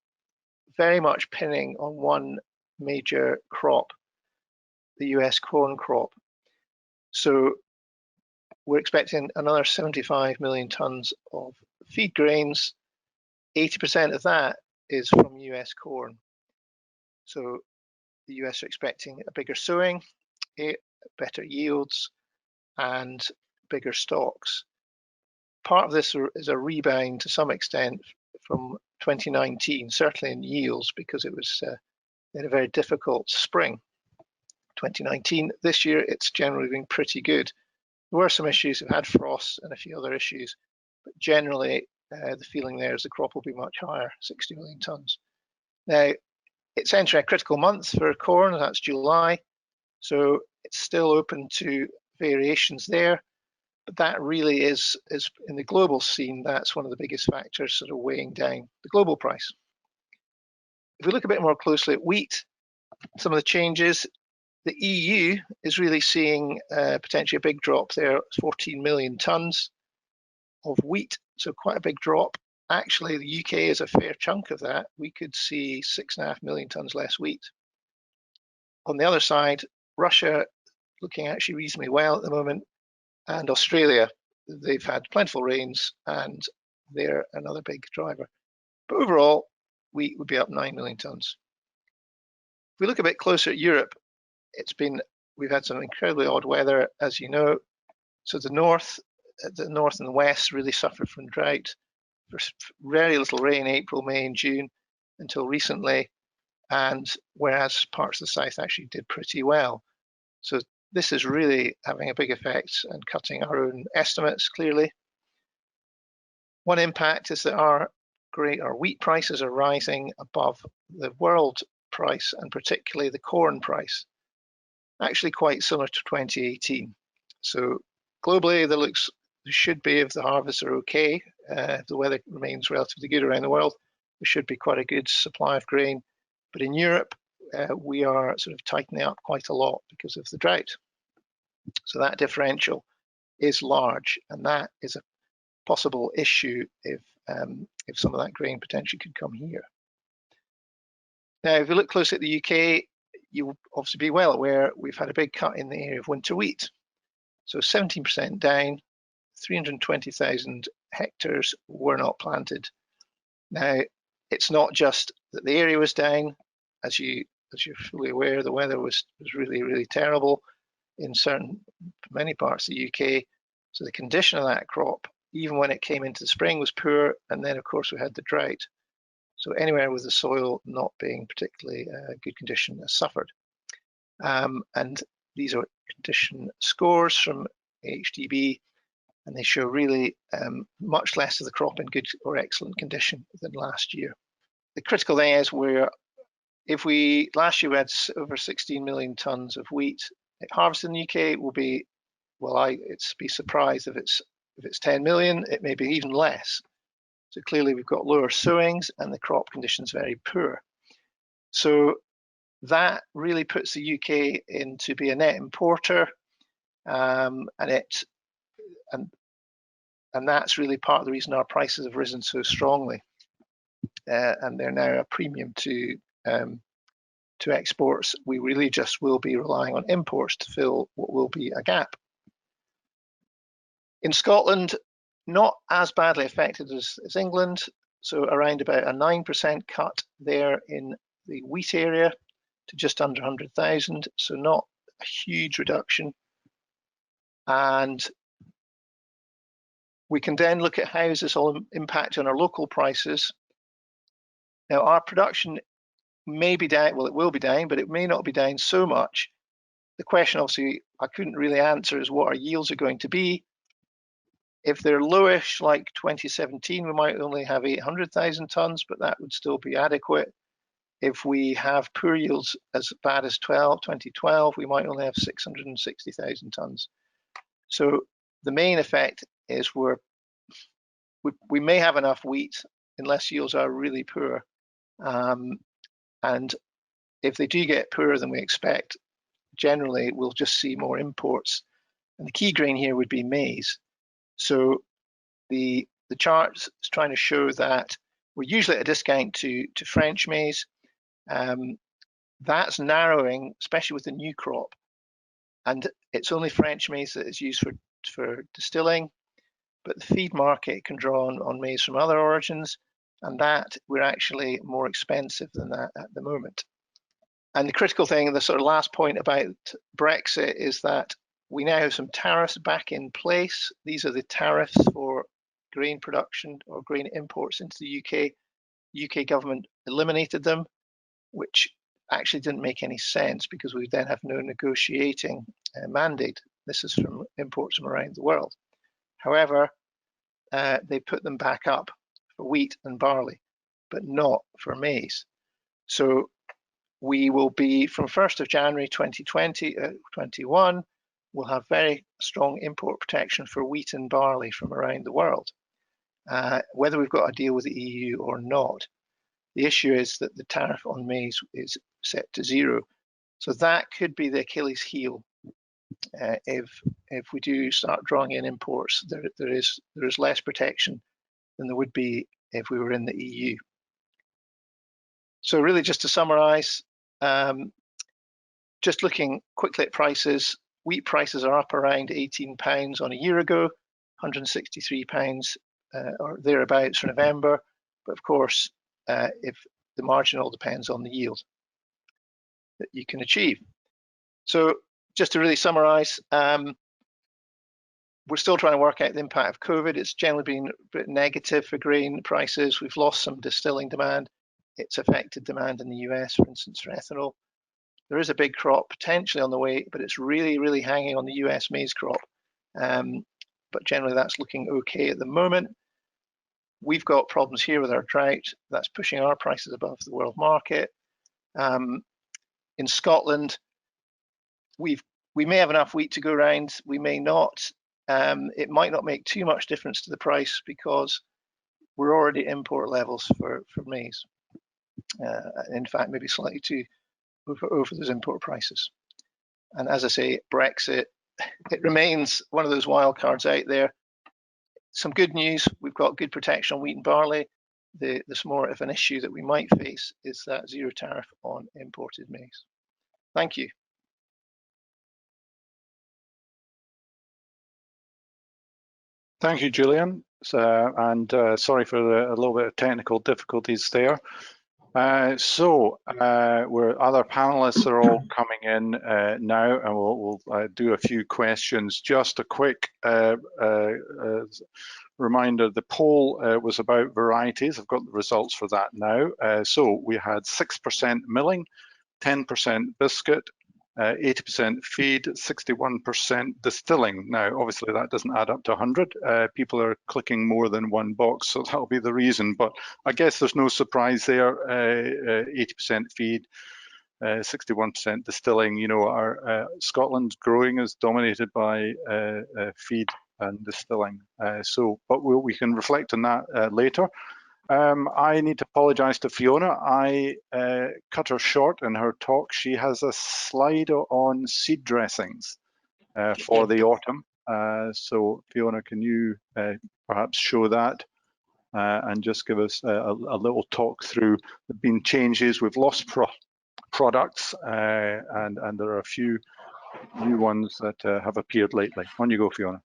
very much pinning on one major crop, the US corn crop. So we're expecting another 75 million tonnes of feed grains. 80% of that is from US corn. So the US are expecting a bigger sowing, better yields, and bigger stocks. Part of this is a rebound to some extent from 2019, certainly in yields, because it was in a very difficult spring. 2019, this year it's generally been pretty good. There were some issues, we've had frost and a few other issues, but generally the feeling there is the crop will be much higher, 60 million tonnes. Now, it's entering a critical month for corn, that's July, so it's still open to variations there, but that really is in the global scene, that's one of the biggest factors sort of weighing down the global price. If we look a bit more closely at wheat, some of the changes, the EU is really seeing potentially a big drop there. It's 14 million tonnes of wheat, so quite a big drop. Actually, the UK is a fair chunk of that. We could see 6.5 million tonnes less wheat. On the other side, Russia looking actually reasonably well at the moment, and Australia, they've had plentiful rains and they're another big driver. But overall, wheat would be up 9 million tonnes. If we look a bit closer at Europe, we've had some incredibly odd weather, as you know. So the north and the west really suffered from drought. There's very little rain April, May, and June until recently, and whereas parts of the south actually did pretty well. So this is really having a big effect and cutting our own estimates clearly. One impact is that our wheat prices are rising above the world price, and particularly the corn price, actually quite similar to 2018. So globally, there should be, if the harvests are okay, if the weather remains relatively good around the world, there should be quite a good supply of grain. But in Europe, we are sort of tightening up quite a lot because of the drought. So that differential is large, and that is a possible issue if some of that grain potentially could come here. Now, if you look closely at the UK, you'll obviously be well aware we've had a big cut in the area of winter wheat. So 17% down, 320,000 hectares were not planted. Now, it's not just that the area was down. As you're fully aware, the weather was really, really terrible in many parts of the UK. So the condition of that crop, even when it came into the spring, was poor. And then, of course, we had the drought. So anywhere with the soil not being particularly good condition has suffered. And these are condition scores from HDB, and they show really much less of the crop in good or excellent condition than last year. The critical thing is last year we had over 16 million tonnes of wheat. Harvested in the UK will be, it's be surprised if it's 10 million, it may be even less. So clearly we've got lower sowings and the crop conditions very poor. So That really puts the UK in to be a net importer, and that's really part of the reason our prices have risen so strongly, and they're now a premium to exports. We really just will be relying on imports to fill what will be a gap. In Scotland, not as badly affected as England, so around about a 9% cut there in the wheat area to just under 100,000, so not a huge reduction. And we can then look at how is this all impact on our local prices. Now, our production may be down, well, it will be down, but it may not be down so much. The question, obviously, I couldn't really answer is what our yields are going to be. If they're lowish, like 2017, we might only have 800,000 tonnes, but that would still be adequate. If we have poor yields as bad as 2012, we might only have 660,000 tonnes. So the main effect is we may have enough wheat unless yields are really poor. And if they do get poorer than we expect, generally we'll just see more imports. And the key grain here would be maize. So the chart is trying to show that we're usually at a discount to French maize. That's narrowing, especially with the new crop. And it's only French maize that is used for distilling, but the feed market can draw on maize from other origins, and that we're actually more expensive than that at the moment. And the critical thing, the sort of last point about Brexit, is that we now have some tariffs back in place. These are the tariffs for grain production or grain imports into the UK. UK government eliminated them, which actually didn't make any sense because we then have no negotiating mandate. This is from imports from around the world. However, they put them back up for wheat and barley, but not for maize. So we will be, from 1st of January 2021, we'll have very strong import protection for wheat and barley from around the world, whether we've got a deal with the EU or not. The issue is that the tariff on maize is set to 0. So that could be the Achilles heel. If we do start drawing in imports, there is less protection than there would be if we were in the EU. So really, just to summarise, just looking quickly at prices, wheat prices are up around £18 on a year ago, £163 or thereabouts for November. But of course, if the margin all depends on the yield that you can achieve. So just to really summarise, we're still trying to work out the impact of COVID. It's generally been a bit negative for grain prices. We've lost some distilling demand. It's affected demand in the US, for instance, for ethanol. There is a big crop potentially on the way, but it's really, really hanging on the US maize crop. But generally that's looking okay at the moment. We've got problems here with our drought. That's pushing our prices above the world market. In Scotland, we may have enough wheat to go around. We may not. It might not make too much difference to the price because we're already at import levels for maize. In fact, maybe slightly too over those import prices. And as I say, Brexit, it remains one of those wild cards out there. Some good news, we've got good protection on wheat and barley. There's more of an issue that we might face is that 0 tariff on imported maize. Thank you. Thank you, Julian. And sorry for a little bit of technical difficulties there. So other panelists are all coming in now, and we'll do a few questions. Just a quick reminder, the poll was about varieties. I've got the results for that now. So we had 6% milling, 10% biscuit, 80% feed, 61% distilling. Now, obviously that doesn't add up to 100. People are clicking more than one box, so that'll be the reason. But I guess there's no surprise there. 80% feed, 61% distilling. You know, our Scotland's growing is dominated by feed and distilling. But we can reflect on that later. I need to apologise to Fiona. I cut her short in her talk. She has a slide on seed dressings for the autumn. So Fiona, can you perhaps show that and just give us a little talk through? There've been changes. We've lost products and there are a few new ones that have appeared lately. On you go, Fiona.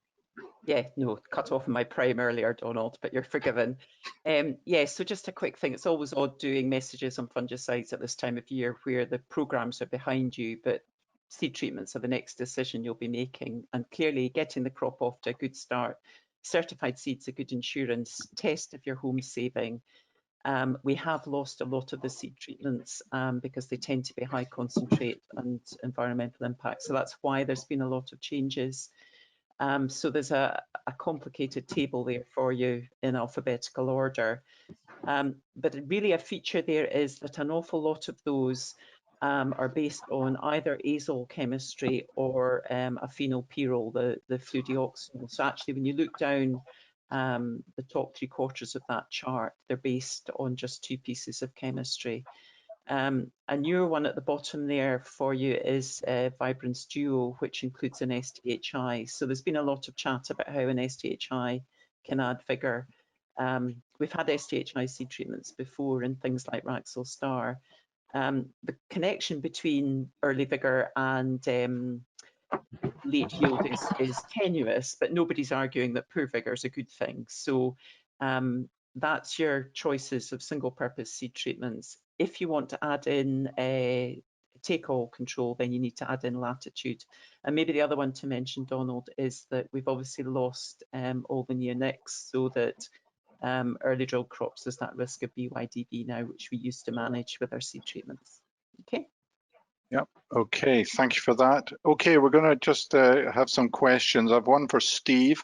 Yeah, no, cut off in my prime earlier, Donald, but you're forgiven. Yeah, so just a quick thing. It's always odd doing messages on fungicides at this time of year where the programs are behind you, but seed treatments are the next decision you'll be making. And clearly getting the crop off to a good start, certified seeds are good insurance, test if you're home saving. We have lost a lot of the seed treatments because they tend to be high concentrate and environmental impact. So that's why there's been a lot of changes. So there's a complicated table there for you in alphabetical order. But really a feature there is that an awful lot of those are based on either azole chemistry or a phenylpyrrole, the fludioxonil. So actually when you look down the top 3/4 of that chart, they're based on just 2 pieces of chemistry. A newer one at the bottom there for you is Vibrance Duo, which includes an STHI. So there's been a lot of chat about how an STHI can add vigour. We've had STHI seed treatments before in things like Raxel Star. The connection between early vigour and late yield is tenuous, but nobody's arguing that poor vigour is a good thing. So that's your choices of single purpose seed treatments. If you want to add in a take-all control, then you need to add in latitude. And maybe the other one to mention, Donald, is that we've obviously lost all the neonics, so that early drill crops, there's that risk of BYDB now, which we used to manage with our seed treatments. Okay. Yep. Okay. Thank you for that. Okay, we're going to just have some questions. I have one for Steve.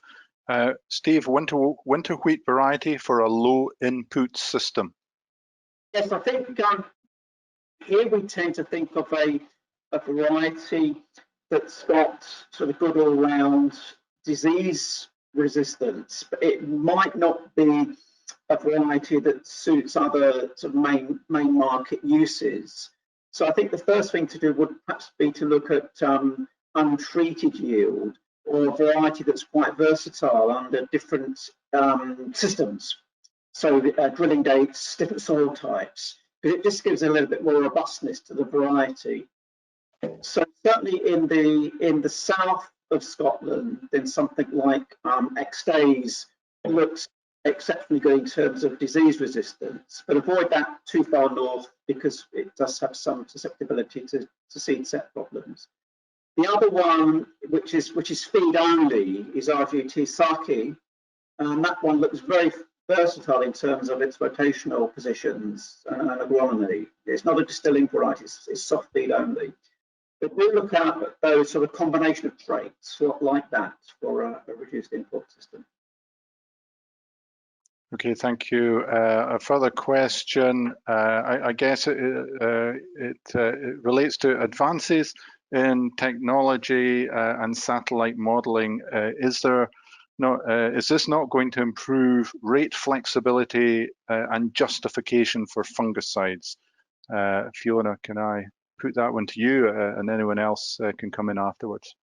Steve, winter wheat variety for a low input system. Yes, I think here we tend to think of a variety that's got sort of good all-round disease resistance, but it might not be a variety that suits other sort of main market uses. So I think the first thing to do would perhaps be to look at untreated yield, or a variety that's quite versatile under different systems. So drilling dates, different soil types, because it just gives a little bit more robustness to the variety. So certainly in the south of Scotland, then something like X-Days looks exceptionally good in terms of disease resistance, but avoid that too far north because it does have some susceptibility to seed set problems. The other one, which is feed only, is RGT Saki, and that one looks very versatile in terms of its rotational positions and agronomy. It's not a distilling variety, it's soft feed only. But we look out at those sort of combination of traits like that for a reduced input system. Okay, thank you. A further question, I guess it relates to advances in technology and satellite modeling. Is this not going to improve rate flexibility and justification for fungicides? Fiona, can I put that one to you, and anyone else can come in afterwards?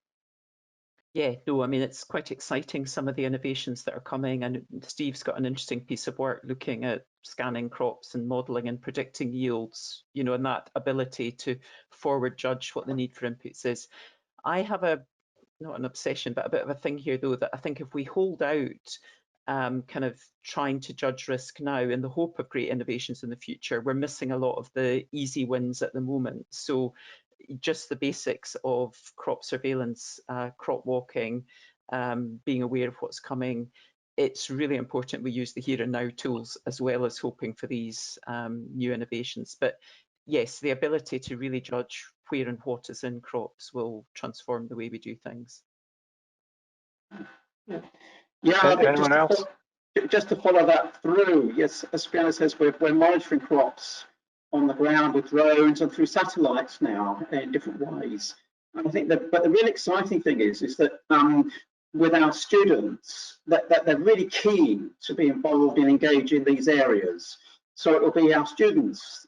Yeah, no, I mean, it's quite exciting, some of the innovations that are coming, and Steve's got an interesting piece of work looking at scanning crops and modelling and predicting yields, you know, and that ability to forward judge what the need for inputs is. I have not an obsession, but a bit of a thing here, though, that I think if we hold out kind of trying to judge risk now in the hope of great innovations in the future, we're missing a lot of the easy wins at the moment. So just the basics of crop surveillance, crop walking, being aware of what's coming. It's really important we use the here and now tools as well as hoping for these new innovations. But yes, the ability to really judge where and what is in crops will transform the way we do things. Yeah, I think just to follow that through, yes, as Fiona says, we're monitoring crops on the ground with drones and through satellites now in different ways. And I think but the really exciting thing is that with our students that they're really keen to be involved and engage in these areas. So it will be our students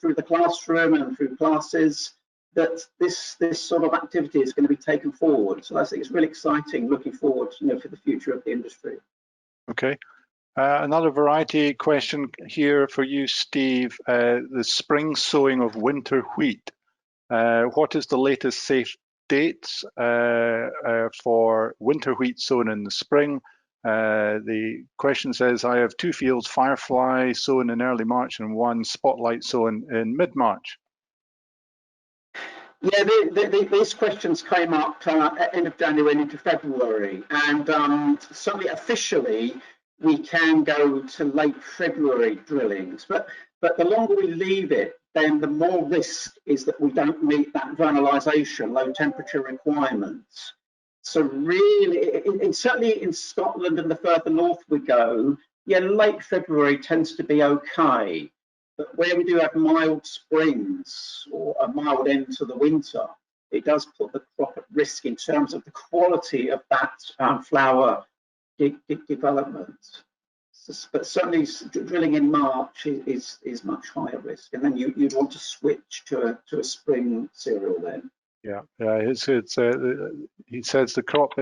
through the classroom and through classes that this sort of activity is going to be taken forward. So I think it's really exciting, looking forward, for the future of the industry. Okay. Another variety question here for you, Steve. The spring sowing of winter wheat. What is the latest safe dates for winter wheat sown in the spring? The question says, I have 2 fields, Firefly sown in early March and 1 Spotlight sown in mid-March. Yeah, these questions came up at end of January and into February, and certainly officially we can go to late February drillings, but the longer we leave it, then the more risk is that we don't meet that vernalisation, low temperature requirements. So really, certainly in Scotland and the further north we go, yeah, late February tends to be okay. But where we do have mild springs or a mild end to the winter, it does put the crop at risk in terms of the quality of that flower development. But certainly drilling in March is much higher risk, and then you'd want to switch to a spring cereal then. Yeah, he says the crop,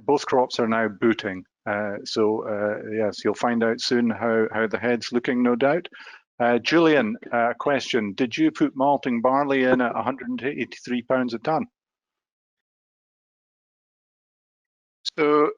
both crops are now booting. Yes, you'll find out soon how the head's looking, no doubt. Julian, question: did you put malting barley in at 183 pounds a tonne? So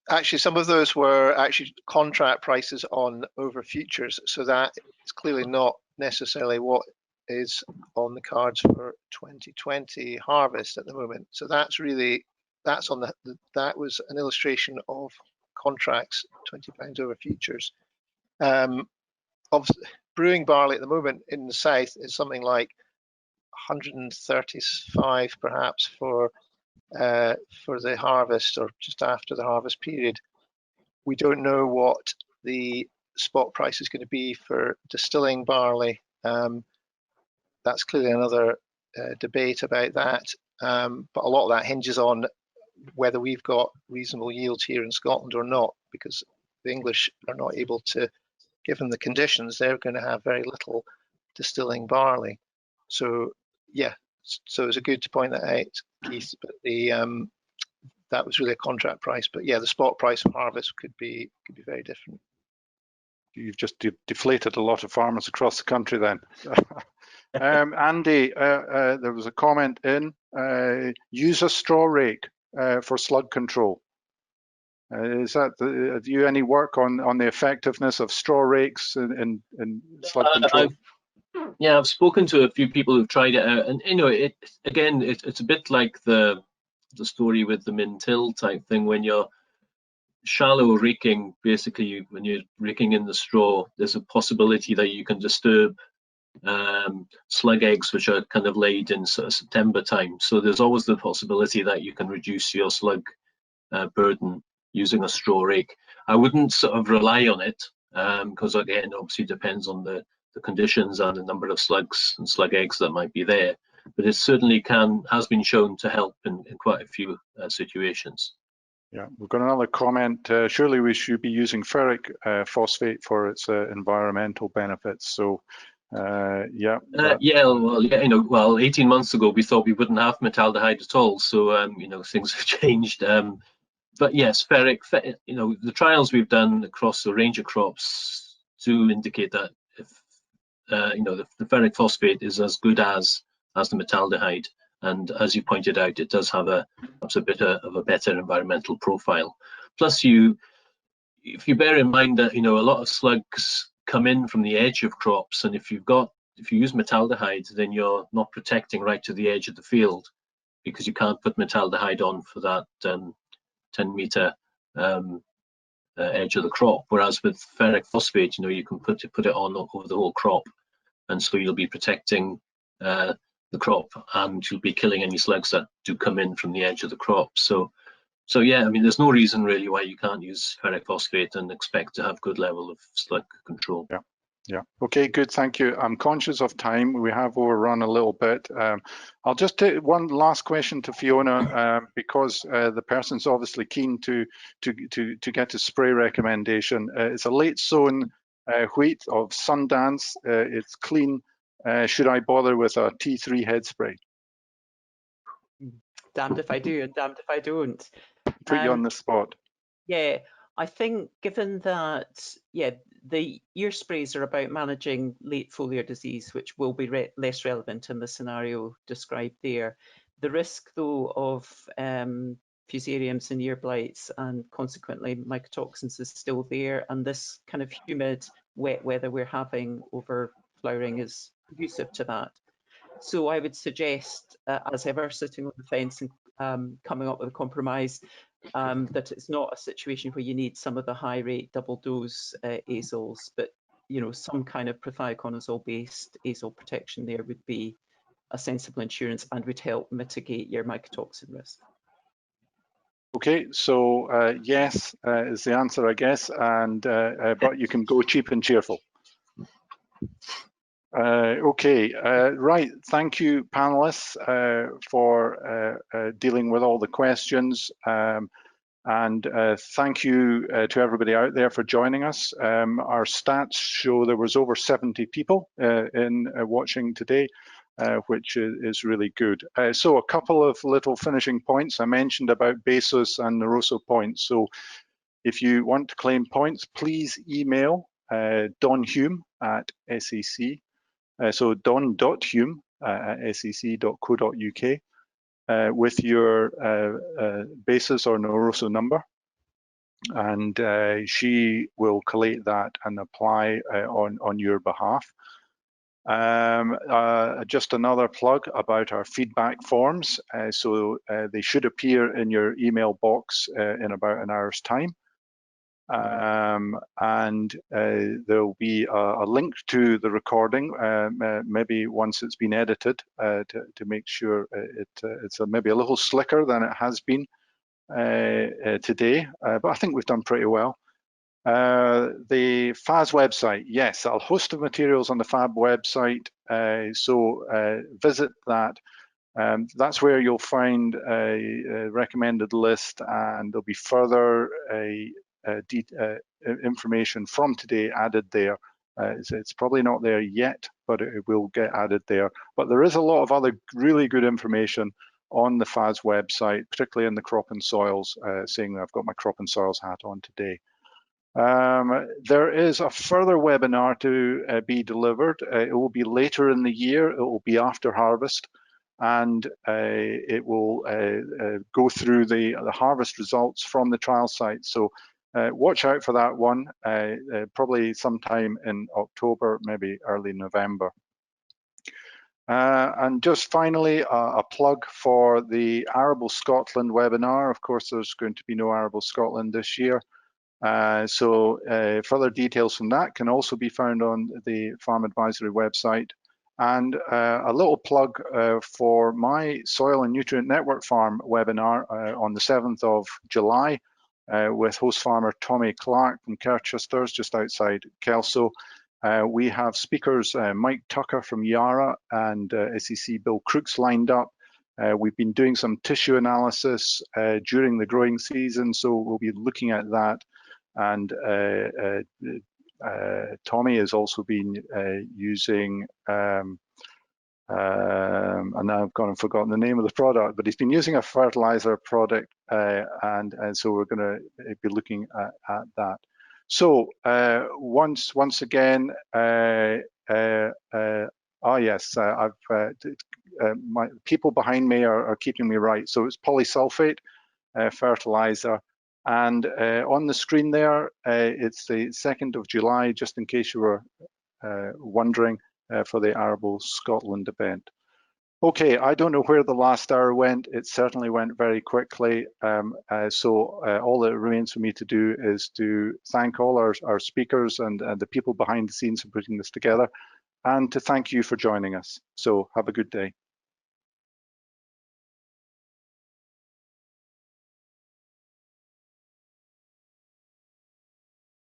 actually, some of those were actually contract prices on over futures, so that is clearly not necessarily what is on the cards for 2020 harvest at the moment. So that's on that was an illustration of contracts, £20 over futures. Obviously, brewing barley at the moment in the south is something like 135 perhaps for the harvest or just after the harvest period. We don't know what the spot price is going to be for distilling barley. That's clearly another debate about that, but a lot of that hinges on whether we've got reasonable yields here in Scotland or not, because the English are not able to, given the conditions, they're going to have very little distilling barley. So yeah, so it's a good to point that out, Keith, but that was really a contract price, but yeah, the spot price of harvest could be very different. You've just deflated a lot of farmers across the country then. Andy, there was a comment in, use a straw rake for slug control. Is that, have you any work on the effectiveness of straw rakes in slug control? I've spoken to a few people who've tried it out, and it's a bit like the story with the min-till type thing. When you're shallow raking, basically when you're raking in the straw, there's a possibility that you can disturb slug eggs which are kind of laid in sort of September time. So there's always the possibility that you can reduce your slug burden using a straw rake. I wouldn't sort of rely on it because again, obviously depends on the conditions and the number of slugs and slug eggs that might be there, but it certainly has been shown to help in quite a few situations. Yeah, we've got another comment. Surely we should be using ferric phosphate for its environmental benefits. So well, 18 months ago we thought we wouldn't have metaldehyde at all, so things have changed. But yes, ferric, the trials we've done across a range of crops do indicate that if the ferric phosphate is as good as the metaldehyde, and as you pointed out, it does have perhaps a bit of a better environmental profile. Plus, if you bear in mind that a lot of slugs come in from the edge of crops, and if you use metaldehyde, then you're not protecting right to the edge of the field, because you can't put metaldehyde on for that 10-meter edge of the crop. Whereas with ferric phosphate, you can put it on over the whole crop, and so you'll be protecting the crop, and you'll be killing any slugs that do come in from the edge of the crop. So yeah, I mean, there's no reason really why you can't use ferric phosphate and expect to have good level of slug control. Yeah. Yeah. Okay, good. Thank you. I'm conscious of time. We have overrun a little bit. I'll just take one last question to Fiona because the person's obviously keen to get a spray recommendation. It's a late sown wheat of Sundance. It's clean. Should I bother with a T3 head spray? Damned if I do and damned if I don't. Put you on the spot. Yeah, I think given that, yeah, the ear sprays are about managing late foliar disease, which will be less relevant in the scenario described there. The risk, though, of fusariums and ear blights and consequently mycotoxins is still there, and this kind of humid, wet weather we're having over flowering is conducive to that. So I would suggest, as ever, sitting on the fence and coming up with a compromise, that it's not a situation where you need some of the high rate double dose azoles, but some kind of prothioconazole based azole protection there would be a sensible insurance and would help mitigate your mycotoxin risk. Okay, so yes is the answer, I guess, and but you can go cheap and cheerful. Okay, right. Thank you, panelists, for dealing with all the questions. And thank you to everybody out there for joining us. Our stats show there was over 70 people in watching today, which is really good. So a couple of little finishing points. I mentioned about BASIS and NRoSo points. So if you want to claim points, please email Don Hume at SEC. So don.hume at sec.co.uk with your BASIS or NRoSo number, and she will collate that and apply on your behalf. Just another plug about our feedback forms. So they should appear in your email box in about an hour's time. And there'll be a link to the recording, maybe once it's been edited, to make sure it's maybe a little slicker than it has been today, but I think we've done pretty well. The FAS website, yes, I'll host the materials on the FAB website, so visit that. That's where you'll find a recommended list, and there'll be further information from today added there. It's probably not there yet, but it will get added there. But there is a lot of other really good information on the FAS website, particularly in the crop and soils, saying that I've got my crop and soils hat on today. There is a further webinar to be delivered. It will be later in the year. It will be after harvest, and it will go through the harvest results from the trial site. So watch out for that one, probably sometime in October, maybe early November. And just finally, a plug for the Arable Scotland webinar. Of course, there's going to be no Arable Scotland this year. So further details from that can also be found on the Farm Advisory website. And a little plug for my Soil and Nutrient Network Farm webinar on the 7th of July with host farmer Tommy Clark from Kerchesters, just outside Kelso. We have speakers Mike Tucker from Yarra and SEC Bill Crooks lined up. We've been doing some tissue analysis during the growing season, so we'll be looking at that. And Tommy has also been using, and now I've gone and forgotten the name of the product, but he's been using a fertilizer product, and so we're going to be looking at that. So once again, yes, my people behind me are keeping me right. So it's polysulfate fertilizer, and on the screen there, it's the 2nd of July, just in case you were wondering, for the Arable Scotland event. Okay, I don't know where the last hour went. It certainly went very quickly. So all that remains for me to do is to thank all our speakers and the people behind the scenes for putting this together, and to thank you for joining us. So have a good day.